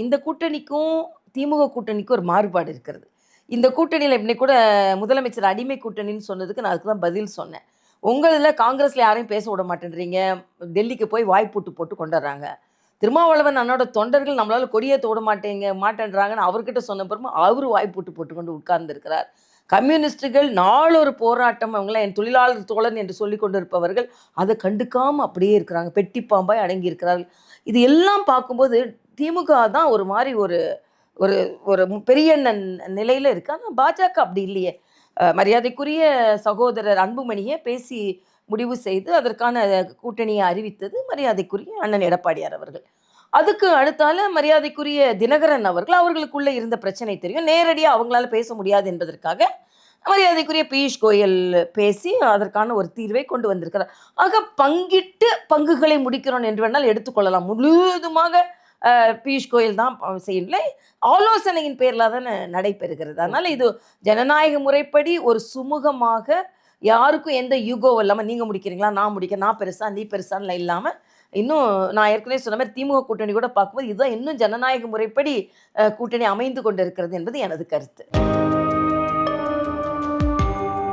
இந்த கூட்டணிக்கும், திமுக கூட்டணிக்கும் ஒரு மாறுபாடு இருக்கிறது. இந்த கூட்டணியில இன்னைக்கு கூட முதலமைச்சர் அடிமை கூட்டணின்னு சொன்னதுக்கு நான் அதுக்கு தான் பதில் சொன்னேன். உங்களதுல காங்கிரஸ்ல யாரையும் பேச விட மாட்டேன்றீங்க. டெல்லிக்கு போய் வாய்ப்பூட்டு போட்டு கொண்டுர்றாங்க. திருமாவளவன் அண்ணோட தொண்டர்கள் நம்மளால கொடியேத்த விட மாட்டேன்றாங்கன்னு அவர்கிட்ட சொன்ன பிறகு அவரு வாய்ப்பூட்டு போட்டுக்கொண்டு உட்கார்ந்திருக்கிறார். கம்யூனிஸ்டுகள் நாளொரு போராட்டம் அவங்களாம் என் தொழிலாளர் தோழன் என்று சொல்லிக் கொண்டிருப்பவர்கள் அதை கண்டுக்காம அப்படியே இருக்கிறாங்க. பெட்டி பாம்பாய் அடங்கி இருக்கிறார்கள். இது எல்லாம் பார்க்கும்போது திமுக தான் ஒரு மாரி ஒரு ஒரு ஒரு பெரிய நிலையில இருக்கு. ஆனா பாஜக அப்படி இல்லையே. மரியாதைக்குரிய சகோதரர் அன்புமணியே பேசி முடிவு செய்து அதற்கான கூட்டணியை அறிவித்தது மரியாதைக்குரிய அண்ணன் எடப்பாடியார் அவர்கள். அதுக்கு அடுத்தால மரியாதைக்குரிய தினகரன் அவர்கள் அவர்களுக்குள்ள இருந்த பிரச்சனை தெரியும். நேரடியா அவங்களால பேச முடியாது என்பதற்காக மரியாதைக்குரிய பியூஷ் கோயல் பேசி அதற்கான ஒரு தீர்வை கொண்டு வந்திருக்கிறார். ஆக பங்கிட்டு பங்குகளை முடிக்கிறோம் என்று வேணால் எடுத்துக்கொள்ளலாம். முழுவதுமாக பியூஷ் கோயல் தான் செய்யல. ஆலோசனையின் பேர்ல தானே நடைபெறுகிறது. அதனால இது ஜனநாயக முறைப்படி ஒரு சுமூகமாக யாருக்கும் எந்த யூகோ இல்லாம நீங்க முடிக்கிறீங்களா, நான் முடிக்கிறேன், நான் பெருசா நீ பெருசான்னு இல்லாம இன்னும் நான் ஏற்கனவே சொன்ன மாதிரி திமுக கூட்டணி கூட பார்க்கும்போது இதுதான் இன்னும் ஜனநாயக முறைப்படி கூட்டணி அமைந்து கொண்டிருக்கிறது என்பது எனது கருத்து.